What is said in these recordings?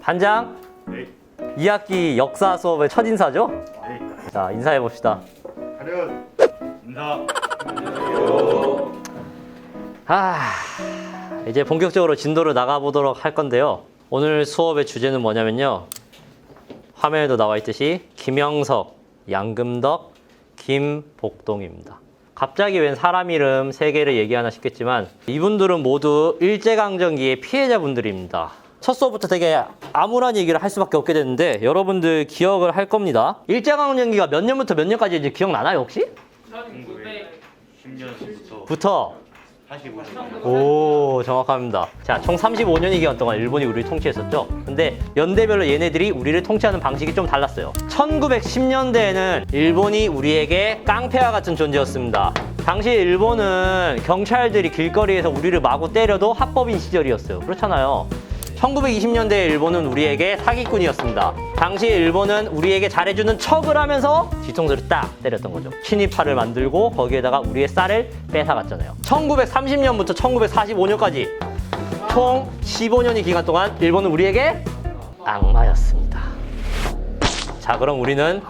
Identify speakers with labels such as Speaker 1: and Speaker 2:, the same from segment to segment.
Speaker 1: 반장,
Speaker 2: 네.
Speaker 1: 2학기 역사 수업의 첫 인사죠?
Speaker 2: 네.
Speaker 1: 자, 인사해 봅시다.
Speaker 2: 차렷. 인사.
Speaker 1: 이제 본격적으로 진도를 나가보도록 할 건데요. 오늘 수업의 주제는 뭐냐면요. 화면에도 나와 있듯이 김영석, 양금덕, 김복동입니다. 갑자기 웬 사람 이름 3개를 얘기하나 싶겠지만 이분들은 모두 일제강점기의 피해자분들입니다. 첫 수업부터 되게 암울한 얘기를 할 수밖에 없게 됐는데 여러분들 기억을 할 겁니다. 일제강점기가 몇 년부터 몇 년까지 이제 기억나나요 혹시?
Speaker 2: 1910년부터 45년.
Speaker 1: 오, 정확합니다. 자, 총 35년의 기간 동안 일본이 우리를 통치했었죠. 근데 연대별로 얘네들이 우리를 통치하는 방식이 좀 달랐어요. 1910년대에는 일본이 우리에게 깡패와 같은 존재였습니다. 당시 일본은 경찰들이 길거리에서 우리를 마구 때려도 합법인 시절이었어요. 그렇잖아요. 1920년대 일본은 우리에게 사기꾼이었습니다. 당시 일본은 우리에게 잘해주는 척을 하면서 뒤통수를 딱 때렸던 거죠. 친일파를 만들고 거기에다가 우리의 쌀을 뺏어갔잖아요. 1930년부터 1945년까지 총 15년의 기간 동안 일본은 우리에게 악마였습니다. 자, 그럼 우리는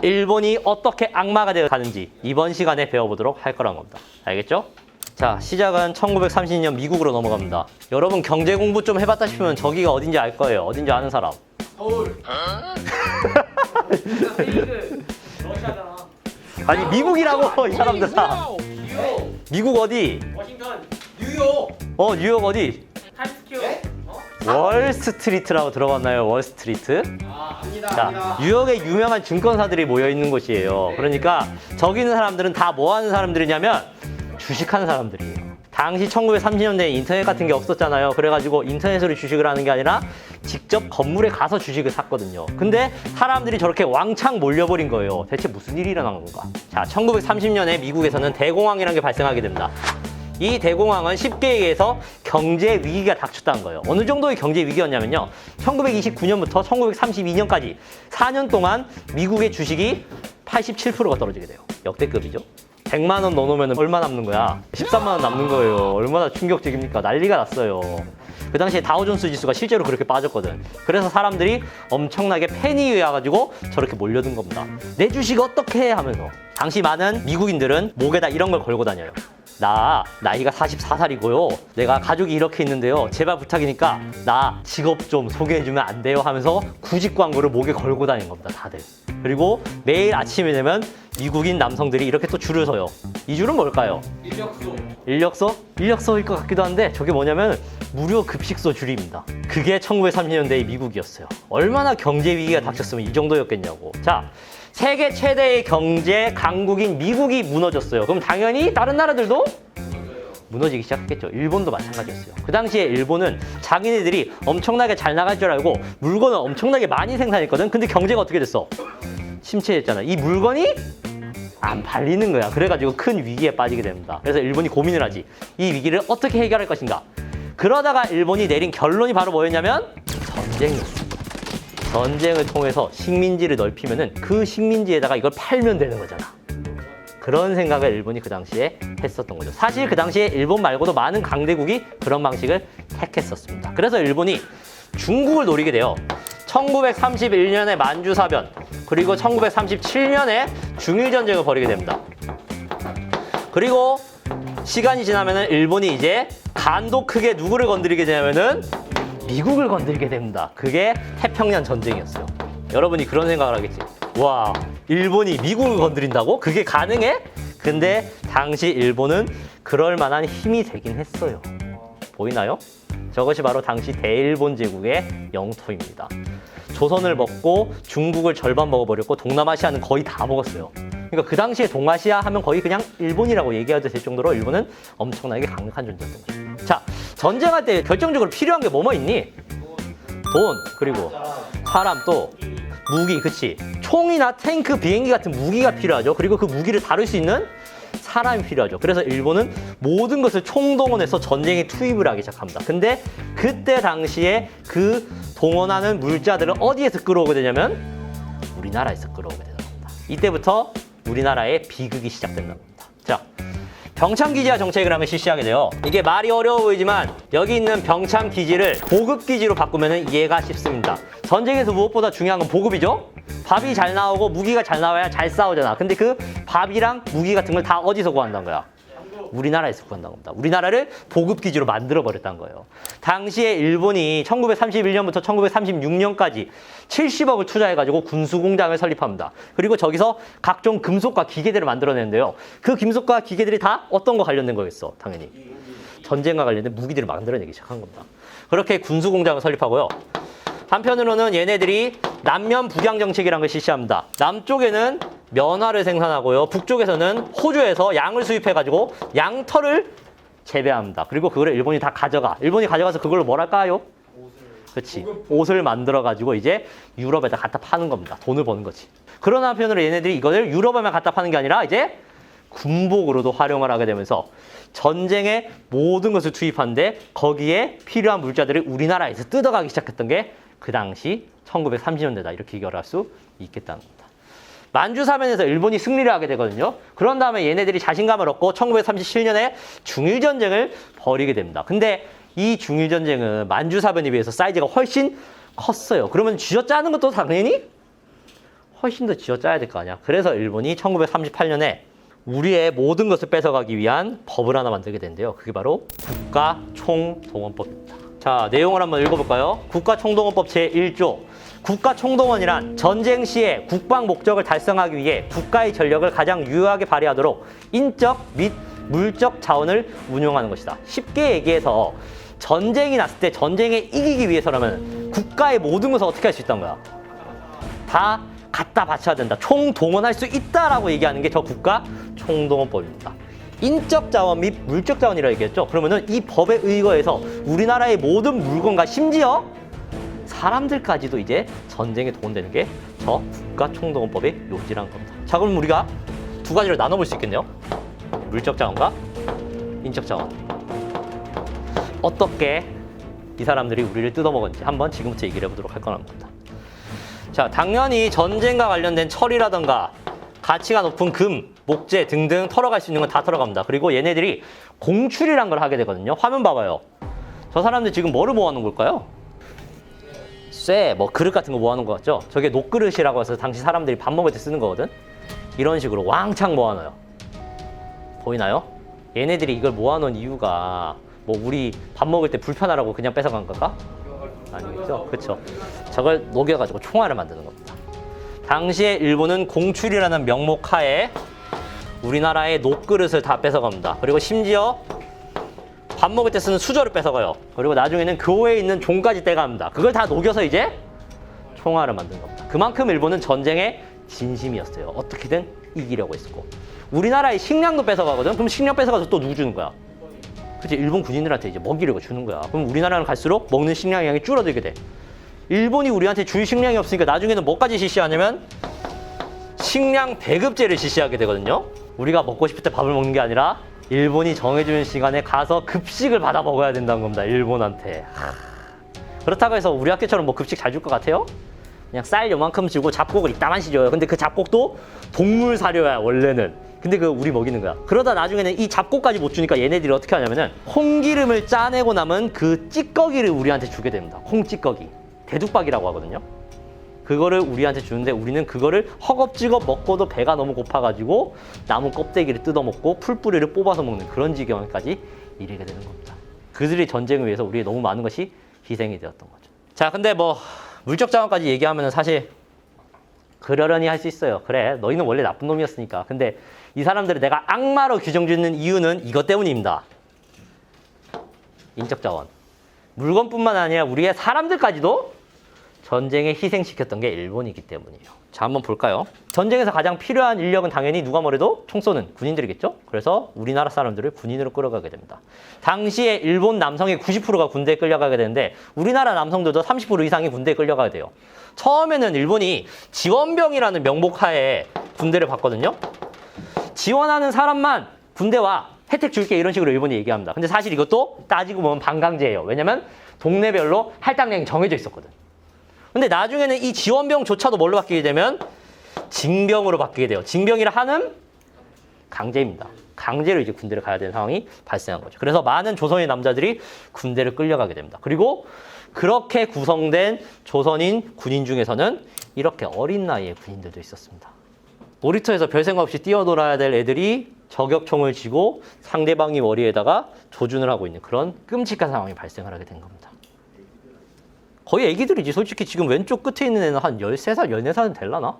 Speaker 1: 일본이 어떻게 악마가 되어 가는지 이번 시간에 배워보도록 할 거란 겁니다. 알겠죠? 자, 시작은 1930년 미국으로 넘어갑니다. 여러분 경제 공부 좀 해봤다 싶으면 저기가 어딘지 알 거예요. 어딘지 아는 사람.
Speaker 3: 서울. 세이그 러시아잖아.
Speaker 1: 아니 미국이라고 이 사람들 다.
Speaker 3: 뉴욕.
Speaker 1: 미국 어디?
Speaker 3: 워싱턴. 뉴욕.
Speaker 1: 뉴욕 어디?
Speaker 3: 타임스퀘어.
Speaker 1: 월스트리트라고 들어봤나요? 월스트리트?
Speaker 3: 압니다.
Speaker 1: 자, 뉴욕에 유명한 증권사들이 모여 있는 곳이에요. 그러니까 저기 있는 사람들은 다 뭐 하는 사람들이냐면 주식하는 사람들이에요. 당시 1930년대에 인터넷 같은 게 없었잖아요. 그래가지고 인터넷으로 주식을 하는 게 아니라 직접 건물에 가서 주식을 샀거든요. 근데 사람들이 저렇게 왕창 몰려버린 거예요. 대체 무슨 일이 일어난 건가? 자, 1930년에 미국에서는 대공황이라는 게 발생하게 됩니다. 이 대공황은 쉽게 얘기해서 경제 위기가 닥쳤다는 거예요. 어느 정도의 경제 위기였냐면요. 1929년부터 1932년까지 4년 동안 미국의 주식이 87%가 떨어지게 돼요. 역대급이죠. 100만 원 넣어놓으면 얼마 남는 거야? 13만 원 남는 거예요. 얼마나 충격적입니까? 난리가 났어요. 그 당시에 다우존스 지수가 실제로 그렇게 빠졌거든. 그래서 사람들이 엄청나게 패닉이 와가지고 저렇게 몰려든 겁니다. 내 주식 어떻게 해? 하면서. 당시 많은 미국인들은 목에다 이런 걸 걸고 다녀요. 나 나이가 44살이고요. 내가 가족이 이렇게 있는데요. 제발 부탁이니까 나 직업 좀 소개해주면 안 돼요? 하면서 구직 광고를 목에 걸고 다니는 겁니다. 다들. 그리고 매일 아침이 되면 미국인 남성들이 이렇게 또 줄을 서요. 이 줄은 뭘까요?
Speaker 3: 인력소.
Speaker 1: 인력서? 인력서일 것 같기도 한데 저게 뭐냐면 무료 급식소 줄입니다. 그게 1930년대의 미국이었어요. 얼마나 경제 위기가 닥쳤으면 이 정도였겠냐고. 자, 세계 최대의 경제 강국인 미국이 무너졌어요. 그럼 당연히 다른 나라들도 무너지기 시작했겠죠. 일본도 마찬가지였어요. 그 당시에 일본은 자기네들이 엄청나게 잘 나갈 줄 알고 물건을 엄청나게 많이 생산했거든. 근데 경제가 어떻게 됐어? 침체했잖아. 이 물건이 안 팔리는 거야. 그래가지고 큰 위기에 빠지게 됩니다. 그래서 일본이 고민을 하지. 이 위기를 어떻게 해결할 것인가? 그러다가 일본이 내린 결론이 바로 뭐였냐면 전쟁이었습니다. 전쟁을 통해서 식민지를 넓히면은 그 식민지에다가 이걸 팔면 되는 거잖아. 그런 생각을 일본이 그 당시에 했었던 거죠. 사실 그 당시에 일본 말고도 많은 강대국이 그런 방식을 택했었습니다. 그래서 일본이 중국을 노리게 돼요. 1931년에 만주사변, 그리고 1937년에 중일전쟁을 벌이게 됩니다. 그리고 시간이 지나면은 일본이 이제 간도 크게 누구를 건드리게 되냐면은 미국을 건드리게 됩니다. 그게 태평양 전쟁이었어요. 여러분이 그런 생각을 하겠지. 와, 일본이 미국을 건드린다고? 그게 가능해? 근데 당시 일본은 그럴 만한 힘이 되긴 했어요. 보이나요? 저것이 바로 당시 대일본 제국의 영토입니다. 조선을 먹고 중국을 절반 먹어버렸고 동남아시아는 거의 다 먹었어요. 그러니까 그 당시에 동아시아 하면 거의 그냥 일본이라고 얘기해도 될 정도로 일본은 엄청나게 강력한 존재였던 거죠. 자, 전쟁할 때 결정적으로 필요한 게 뭐뭐 있니? 돈, 그리고 사람, 또 무기, 그치? 총이나 탱크, 비행기 같은 무기가 필요하죠. 그리고 그 무기를 다룰 수 있는 사람이 필요하죠. 그래서 일본은 모든 것을 총동원해서 전쟁에 투입을 하기 시작합니다. 근데 그때 당시에 그 동원하는 물자들을 어디에서 끌어오게 되냐면 우리나라에서 끌어오게 되는 겁니다. 이때부터 우리나라의 비극이 시작된다는 겁니다. 자, 병참기지화 정책을 하면 실시하게 돼요. 이게 말이 어려워 보이지만 여기 있는 병참기지를 보급기지로 바꾸면 이해가 쉽습니다. 전쟁에서 무엇보다 중요한 건 보급이죠. 밥이 잘 나오고 무기가 잘 나와야 잘 싸우잖아. 근데 그 밥이랑 무기 같은 걸 다 어디서 구한다는 거야? 우리나라에서 구한다는 겁니다. 우리나라를 보급기지로 만들어버렸다는 거예요. 당시에 일본이 1931년부터 1936년까지 70억을 투자해가지고 군수공장을 설립합니다. 그리고 저기서 각종 금속과 기계들을 만들어내는데요. 그 금속과 기계들이 다 어떤 거 관련된 거겠어? 당연히. 전쟁과 관련된 무기들을 만들어내기 시작한 겁니다. 그렇게 군수공장을 설립하고요. 한편으로는 얘네들이 남면 북양 정책이라는 걸 실시합니다. 남쪽에는 면화를 생산하고요. 북쪽에서는 호주에서 양을 수입해가지고 양털을 재배합니다. 그리고 그거를 일본이 다 가져가. 일본이 가져가서 그걸로 뭘 할까요? 그렇지. 옷을 만들어가지고 이제 유럽에다 갖다 파는 겁니다. 돈을 버는 거지. 그런 한편으로 얘네들이 이거를 유럽에만 갖다 파는 게 아니라 이제 군복으로도 활용을 하게 되면서 전쟁에 모든 것을 투입하는데 거기에 필요한 물자들을 우리나라에서 뜯어가기 시작했던 게 그 당시 1930년대다 이렇게 얘기할 수 있겠다는 겁니다. 만주사변에서 일본이 승리를 하게 되거든요. 그런 다음에 얘네들이 자신감을 얻고 1937년에 중일전쟁을 벌이게 됩니다. 근데 이 중일전쟁은 만주사변에 비해서 사이즈가 훨씬 컸어요. 그러면 쥐어짜는 것도 당연히 훨씬 더 쥐어짜야 될 거 아니야. 그래서 일본이 1938년에 우리의 모든 것을 뺏어가기 위한 법을 하나 만들게 되는데요. 그게 바로 국가총동원법입니다. 자, 내용을 한번 읽어볼까요? 국가총동원법 제1조. 국가총동원이란 전쟁 시에 국방 목적을 달성하기 위해 국가의 전력을 가장 유효하게 발휘하도록 인적 및 물적 자원을 운용하는 것이다. 쉽게 얘기해서 전쟁이 났을 때 전쟁에 이기기 위해서라면 국가의 모든 것을 어떻게 할 수 있다는 거야? 다 갖다 바쳐야 된다. 총동원할 수 있다라고 얘기하는 게 저 국가총동원법입니다. 인적 자원 및 물적 자원이라고 얘기했죠. 그러면은 이 법에 의거해서 우리나라의 모든 물건과 심지어 사람들까지도 이제 전쟁에 도움되는 게 저 국가총동원법의 요지라는 겁니다. 자, 그럼 우리가 두 가지로 나눠볼 수 있겠네요. 물적 자원과 인적 자원. 어떻게 이 사람들이 우리를 뜯어먹었는지 한번 지금부터 얘기를 해보도록 할 겁니다. 자, 당연히 전쟁과 관련된 철이라던가 가치가 높은 금, 목재 등등 털어갈 수 있는 건 다 털어갑니다. 그리고 얘네들이 공출이란 걸 하게 되거든요. 화면 봐봐요. 저 사람들 지금 뭐를 모아놓은 걸까요? 쇠, 뭐 그릇 같은 거 모아놓은 거 같죠? 저게 녹그릇이라고 해서 당시 사람들이 밥 먹을 때 쓰는 거거든? 이런 식으로 왕창 모아놔요. 보이나요? 얘네들이 이걸 모아놓은 이유가 뭐 우리 밥 먹을 때 불편하라고 그냥 뺏어간 걸까? 아니겠죠? 그렇죠. 저걸 녹여가지고 총알을 만드는 겁니다. 당시에 일본은 공출이라는 명목 하에 우리나라의 녹그릇을 다 뺏어갑니다. 그리고 심지어 밥 먹을 때 쓰는 수저를 뺏어가요. 그리고 나중에는 교회에 있는 종까지 떼갑니다. 그걸 다 녹여서 이제 총알을 만든 겁니다. 그만큼 일본은 전쟁의 진심이었어요. 어떻게든 이기려고 했었고. 우리나라의 식량도 뺏어가거든. 그럼 식량 뺏어가서 또 누구 주는 거야? 그치, 일본 군인들한테 이제 먹이려고 주는 거야. 그럼 우리나라는 갈수록 먹는 식량 양이 줄어들게 돼. 일본이 우리한테 줄 식량이 없으니까 나중에는 뭐까지 실시하냐면 식량 배급제를 실시하게 되거든요. 우리가 먹고 싶을 때 밥을 먹는 게 아니라 일본이 정해주는 시간에 가서 급식을 받아 먹어야 된다는 겁니다. 일본한테. 그렇다고 해서 우리 학교처럼 뭐 급식 잘 줄 것 같아요? 그냥 쌀 요만큼 주고 잡곡을 이따만씩 줘요. 근데 그 잡곡도 동물 사료야 원래는. 근데 그 우리 먹이는 거야. 그러다 나중에는 이 잡곡까지 못 주니까 얘네들이 어떻게 하냐면은 콩기름을 짜내고 남은 그 찌꺼기를 우리한테 주게 됩니다. 콩찌꺼기. 대두박이라고 하거든요. 그거를 우리한테 주는데 우리는 그거를 허겁지겁 먹고도 배가 너무 고파가지고 나무 껍데기를 뜯어먹고 풀뿌리를 뽑아서 먹는 그런 지경까지 이르게 되는 겁니다. 그들이 전쟁을 위해서 우리의 너무 많은 것이 희생이 되었던 거죠. 자, 근데 뭐 물적 자원까지 얘기하면 사실 그러려니 할 수 있어요. 그래, 너희는 원래 나쁜 놈이었으니까. 근데 이 사람들을 내가 악마로 규정짓는 이유는 이것 때문입니다. 인적 자원. 물건뿐만 아니라 우리의 사람들까지도 전쟁에 희생시켰던 게 일본이기 때문이에요. 자, 한번 볼까요? 전쟁에서 가장 필요한 인력은 당연히 누가 뭐래도 총 쏘는 군인들이겠죠? 그래서 우리나라 사람들을 군인으로 끌어가게 됩니다. 당시에 일본 남성의 90%가 군대에 끌려가게 되는데 우리나라 남성들도 30% 이상이 군대에 끌려가게 돼요. 처음에는 일본이 지원병이라는 명목 하에 군대를 받거든요. 지원하는 사람만 군대와 혜택 줄게 이런 식으로 일본이 얘기합니다. 근데 사실 이것도 따지고 보면 반강제예요. 왜냐면 동네별로 할당량이 정해져 있었거든. 근데 나중에는 이 지원병조차도 뭘로 바뀌게 되면 징병으로 바뀌게 돼요. 징병이라 하는 강제입니다. 강제로 이제 군대를 가야 되는 상황이 발생한 거죠. 그래서 많은 조선인 남자들이 군대를 끌려가게 됩니다. 그리고 그렇게 구성된 조선인 군인 중에서는 이렇게 어린 나이의 군인들도 있었습니다. 놀이터에서 별 생각 없이 뛰어놀아야 될 애들이 저격총을 쥐고 상대방이 머리에다가 조준을 하고 있는 그런 끔찍한 상황이 발생을 하게 된 겁니다. 거의 애기들이지. 솔직히 지금 왼쪽 끝에 있는 애는 한 13살, 14살은 될라나?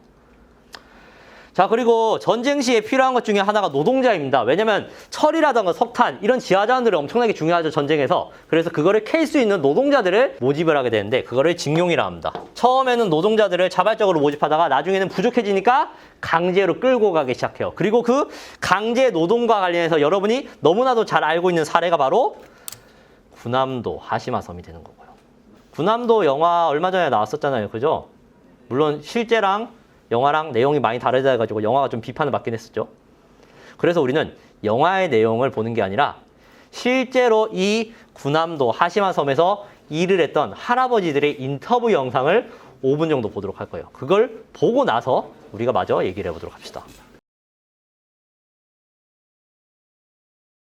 Speaker 1: 자, 그리고 전쟁 시에 필요한 것 중에 하나가 노동자입니다. 왜냐면 철이라던가 석탄 이런 지하자원들이 엄청나게 중요하죠, 전쟁에서. 그래서 그거를 캘 수 있는 노동자들을 모집을 하게 되는데 그거를 징용이라 합니다. 처음에는 노동자들을 자발적으로 모집하다가 나중에는 부족해지니까 강제로 끌고 가기 시작해요. 그리고 그 강제 노동과 관련해서 여러분이 너무나도 잘 알고 있는 사례가 바로 군함도 하시마 섬이 되는 거고요. 군함도 영화 얼마 전에 나왔었잖아요, 그죠? 물론 실제랑 영화랑 내용이 많이 다르다 해가지고 영화가 좀 비판을 받긴 했었죠. 그래서 우리는 영화의 내용을 보는 게 아니라 실제로 이 군함도 하시마 섬에서 일을 했던 할아버지들의 인터뷰 영상을 5분 정도 보도록 할 거예요. 그걸 보고 나서 우리가 마저 얘기를 해보도록 합시다.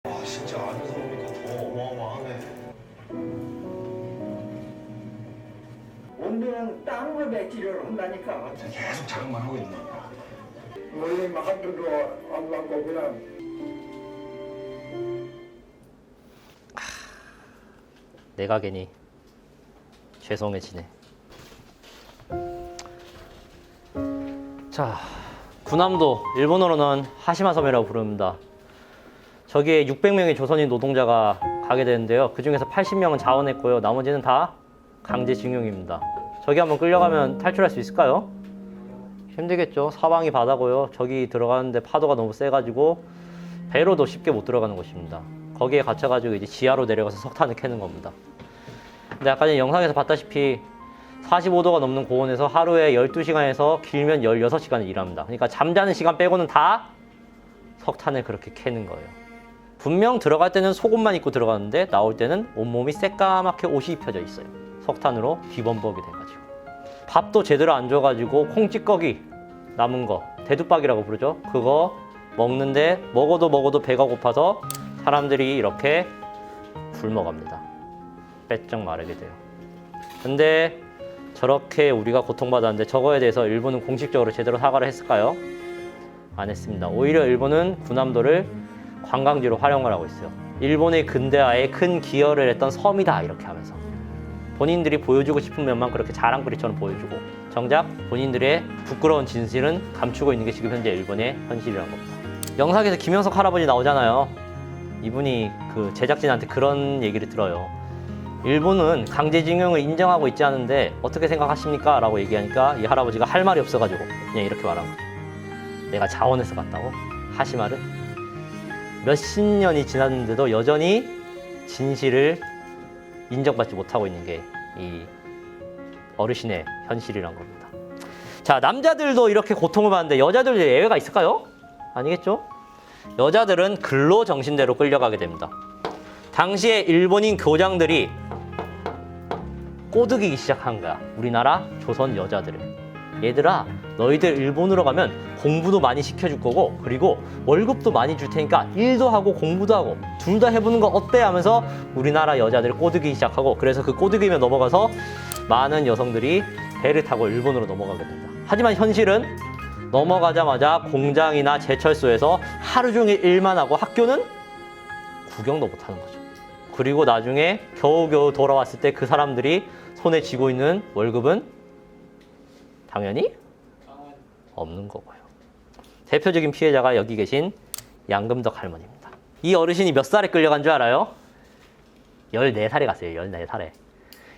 Speaker 4: 와 진짜 안에서 보니까 더 어마어마하네.
Speaker 5: 원래는 땅으로 배치를 한다니까.
Speaker 4: 계속 자극만 하고 있는 거야.
Speaker 5: 원래 막한테도 안 가고 그냥
Speaker 1: 내가 괜히 죄송해지네. 자, 군함도 일본어로는 하시마 섬이라고 부릅니다. 저기에 600명의 조선인 노동자가 가게 되는데요. 그 중에서 80명은 자원했고요. 나머지는 다 강제징용입니다. 저기 한번 끌려가면 탈출할 수 있을까요? 힘들겠죠. 사방이 바다고요. 저기 들어가는데 파도가 너무 세가지고 배로도 쉽게 못 들어가는 곳입니다. 거기에 갇혀가지고 이제 지하로 내려가서 석탄을 캐는 겁니다. 근데 아까 전에 영상에서 봤다시피 45도가 넘는 고온에서 하루에 12시간에서 길면 16시간을 일합니다. 그러니까 잠자는 시간 빼고는 다 석탄을 그렇게 캐는 거예요. 분명 들어갈 때는 속옷만 입고 들어가는데 나올 때는 온몸이 새까맣게 옷이 입혀져 있어요. 석탄으로 뒤범벅이 돼가지고. 밥도 제대로 안 줘가지고 콩찌꺼기 남은 거, 대두박이라고 부르죠. 그거 먹는데 먹어도 배가 고파서 사람들이 이렇게 굶어갑니다. 빼쩍 마르게 돼요. 근데 저렇게 우리가 고통받았는데 저거에 대해서 일본은 공식적으로 제대로 사과를 했을까요? 안 했습니다. 오히려 일본은 군함도를 관광지로 활용을 하고 있어요. 일본의 근대화에 큰 기여를 했던 섬이다 이렇게 하면서 본인들이 보여주고 싶은 면만 그렇게 자랑거리처럼 보여주고 정작 본인들의 부끄러운 진실은 감추고 있는 게 지금 현재 일본의 현실이라는 겁니다. 영상에서 김영석 할아버지 나오잖아요. 이분이 그 제작진한테 그런 얘기를 들어요. 일본은 강제징용을 인정하고 있지 않은데 어떻게 생각하십니까? 라고 얘기하니까 이 할아버지가 할 말이 없어가지고 그냥 이렇게 말한 거죠. 내가 자원해서 갔다고? 하시마를? 몇십 년이 지났는데도 여전히 진실을 인정받지 못하고 있는 게 이 어르신의 현실이란 겁니다. 자, 남자들도 이렇게 고통을 받는데 여자들도 예외가 있을까요? 아니겠죠? 여자들은 근로 정신대로 끌려가게 됩니다. 당시에 일본인 교장들이 꼬드기기 시작한 거야. 우리나라 조선 여자들을. 얘들아, 너희들 일본으로 가면 공부도 많이 시켜줄 거고 그리고 월급도 많이 줄 테니까 일도 하고 공부도 하고 둘 다 해보는 거 어때? 하면서 우리나라 여자들을 꼬드기기 시작하고 그래서 그 꼬드기면 넘어가서 많은 여성들이 배를 타고 일본으로 넘어가게 됩니다. 하지만 현실은 넘어가자마자 공장이나 제철소에서 하루 종일 일만 하고 학교는 구경도 못하는 거죠. 그리고 나중에 겨우겨우 돌아왔을 때 그 사람들이 손에 쥐고 있는 월급은 당연히 없는 거고요. 대표적인 피해자가 여기 계신 양금덕 할머니입니다. 이 어르신이 몇 살에 끌려간 줄 알아요? 14살에 갔어요. 14살에.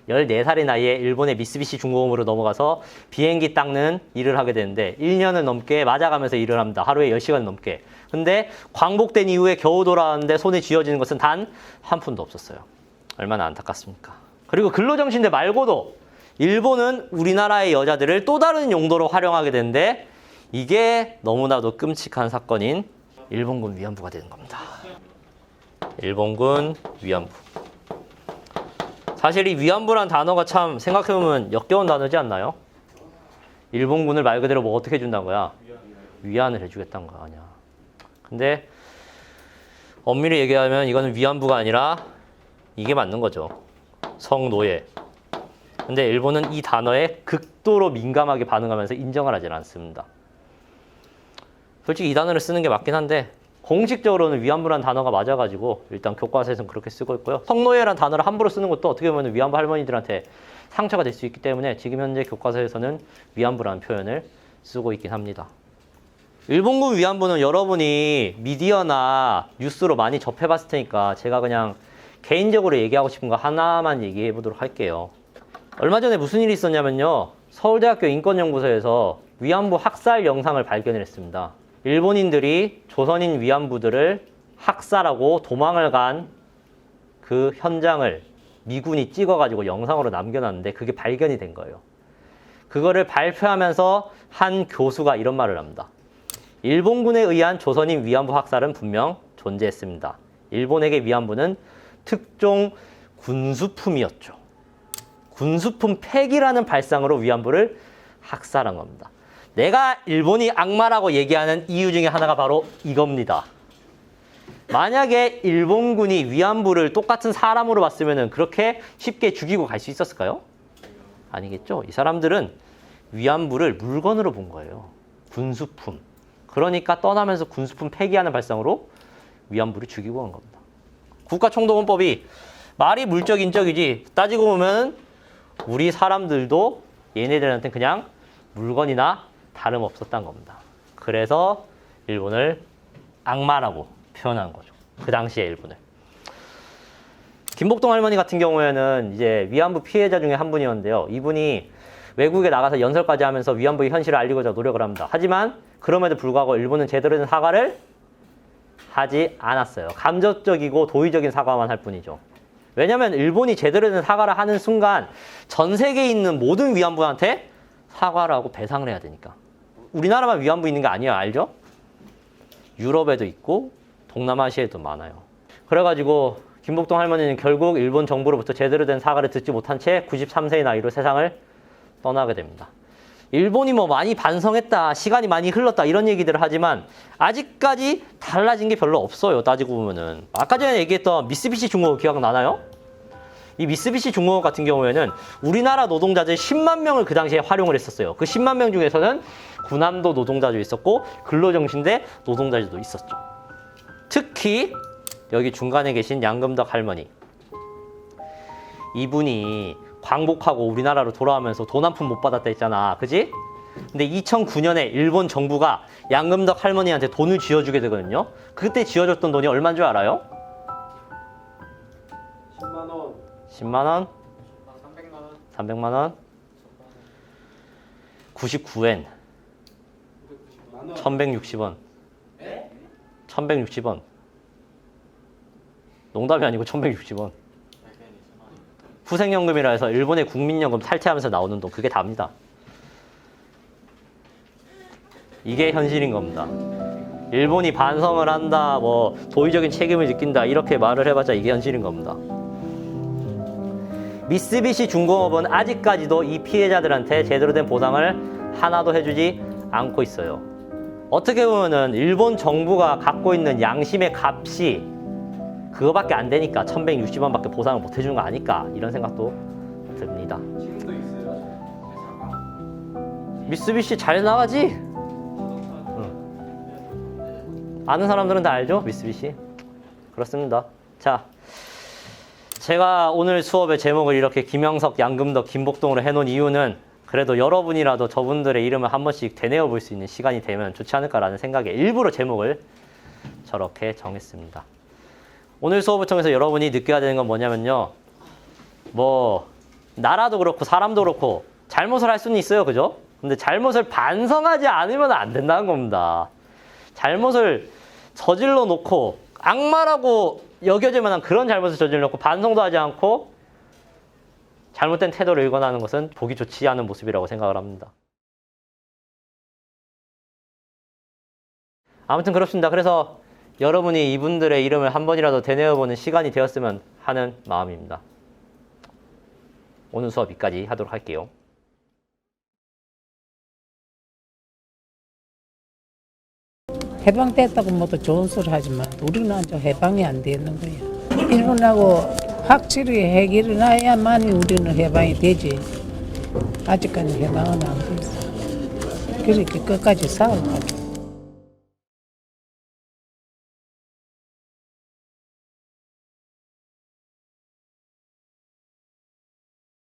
Speaker 1: 14살의 나이에 일본의 미쓰비시 중공업으로 넘어가서 비행기 닦는 일을 하게 되는데 1년을 넘게 맞아가면서 일을 합니다. 하루에 10시간 넘게. 근데 광복된 이후에 겨우 돌아왔는데 손에 쥐어지는 것은 단 한 푼도 없었어요. 얼마나 안타깝습니까? 그리고 근로정신대 말고도 일본은 우리나라의 여자들을 또 다른 용도로 활용하게 되는데 이게 너무나도 끔찍한 사건인 일본군 위안부가 되는 겁니다. 일본군 위안부. 사실 이 위안부란 단어가 참 생각해보면 역겨운 단어지 않나요? 일본군을 말 그대로 뭐 어떻게 해준다는 거야? 위안을 해주겠다는 거 아니야. 근데 엄밀히 얘기하면 이거는 위안부가 아니라 이게 맞는 거죠. 성노예. 근데 일본은 이 단어에 극도로 민감하게 반응하면서 인정을 하지 않습니다. 솔직히 이 단어를 쓰는 게 맞긴 한데 공식적으로는 위안부란 단어가 맞아가지고 일단 교과서에서는 그렇게 쓰고 있고요. 성노예란 단어를 함부로 쓰는 것도 어떻게 보면 위안부 할머니들한테 상처가 될 수 있기 때문에 지금 현재 교과서에서는 위안부라는 표현을 쓰고 있긴 합니다. 일본군 위안부는 여러분이 미디어나 뉴스로 많이 접해봤을 테니까 제가 그냥 개인적으로 얘기하고 싶은 거 하나만 얘기해 보도록 할게요. 얼마 전에 무슨 일이 있었냐면요. 서울대학교 인권연구소에서 위안부 학살 영상을 발견을 했습니다. 일본인들이 조선인 위안부들을 학살하고 도망을 간 그 현장을 미군이 찍어가지고 영상으로 남겨놨는데 그게 발견이 된 거예요. 그거를 발표하면서 한 교수가 이런 말을 합니다. 일본군에 의한 조선인 위안부 학살은 분명 존재했습니다. 일본에게 위안부는 특종 군수품이었죠. 군수품 폐기라는 발상으로 위안부를 학살한 겁니다. 내가 일본이 악마라고 얘기하는 이유 중에 하나가 바로 이겁니다. 만약에 일본군이 위안부를 똑같은 사람으로 봤으면 그렇게 쉽게 죽이고 갈 수 있었을까요? 아니겠죠. 이 사람들은 위안부를 물건으로 본 거예요. 군수품. 그러니까 떠나면서 군수품 폐기하는 발상으로 위안부를 죽이고 간 겁니다. 국가총동원법이 말이 물적 인적이지 따지고 보면 우리 사람들도 얘네들한테 그냥 물건이나 다름없었던 겁니다. 그래서 일본을 악마라고 표현한 거죠. 그 당시에 일본을. 김복동 할머니 같은 경우에는 이제 위안부 피해자 중에 한 분이었는데요. 이분이 외국에 나가서 연설까지 하면서 위안부의 현실을 알리고자 노력을 합니다. 하지만 그럼에도 불구하고 일본은 제대로 된 사과를 하지 않았어요. 감정적이고 도의적인 사과만 할 뿐이죠. 왜냐하면 일본이 제대로 된 사과를 하는 순간 전 세계에 있는 모든 위안부한테 사과를 하고 배상을 해야 되니까. 우리나라만 위안부 있는 게 아니에요. 알죠? 유럽에도 있고 동남아시아에도 많아요. 그래가지고 김복동 할머니는 결국 일본 정부로부터 제대로 된 사과를 듣지 못한 채 93세의 나이로 세상을 떠나게 됩니다. 일본이 뭐 많이 반성했다, 시간이 많이 흘렀다 이런 얘기들을 하지만 아직까지 달라진 게 별로 없어요. 따지고 보면은. 아까 전에 얘기했던 미쓰비시 중공업 기억나나요? 이 미쓰비시 중공업 같은 경우에는 우리나라 노동자들 10만 명을 그 당시에 활용을 했었어요. 그 10만 명 중에서는 군함도 노동자도 있었고 근로정신대 노동자들도 있었죠. 특히 여기 중간에 계신 양금덕 할머니. 이분이 광복하고 우리나라로 돌아오면서 돈 한 푼 못 받았다 했잖아. 그지? 근데 2009년에 일본 정부가 양금덕 할머니한테 돈을 쥐어주게 되거든요. 그때 쥐어줬던 돈이 얼마인 줄 알아요?
Speaker 3: 10만 원.
Speaker 1: 10만 원?
Speaker 3: 300만 원.
Speaker 1: 300만 원? 99엔. 1160원. 1160원. 농담이 아니고 1160원. 후생연금이라 해서 일본의 국민연금 탈퇴하면서 나오는 돈, 그게 답니다. 이게 현실인 겁니다. 일본이 반성을 한다, 뭐 도의적인 책임을 느낀다 이렇게 말을 해봤자 이게 현실인 겁니다. 미쓰비시 중공업은 아직까지도 이 피해자들한테 제대로 된 보상을 하나도 해주지 않고 있어요. 어떻게 보면은 일본 정부가 갖고 있는 양심의 값이 그거밖에 안 되니까 1160원밖에 보상을 못 해주는 거 아닐까 이런 생각도 듭니다.
Speaker 3: 지금도 있어요. 사과.
Speaker 1: 미쓰비시 잘 나가지? 아는 사람들은 다 알죠? 미쓰비시. 그렇습니다. 자, 제가 오늘 수업의 제목을 이렇게 김영석, 양금덕, 김복동으로 해놓은 이유는 그래도 여러분이라도 저분들의 이름을 한 번씩 되뇌어 볼 수 있는 시간이 되면 좋지 않을까라는 생각에 일부러 제목을 저렇게 정했습니다. 오늘 수업을 통해서 여러분이 느껴야 되는 건 뭐냐면요. 뭐 나라도 그렇고 사람도 그렇고 잘못을 할 수는 있어요. 그죠? 근데 잘못을 반성하지 않으면 안 된다는 겁니다. 잘못을 저질러 놓고 악마라고 여겨질 만한 그런 잘못을 저질러 놓고 반성도 하지 않고 잘못된 태도를 일관하는 것은 보기 좋지 않은 모습이라고 생각을 합니다. 아무튼 그렇습니다. 그래서 여러분이 이분들의 이름을 한 번이라도 되뇌어보는 시간이 되었으면 하는 마음입니다. 오늘 수업 여기까지 하도록 할게요.
Speaker 6: 해방됐다고 뭐또 좋은 소리 하지만 우리는 아직 해방이 안 되는 거야. 일본하고 확실히 해결이 나야만이 우리는 해방이 되지. 아직까지 해방은 안 됐어. 그렇게 끝까지 싸울 거야.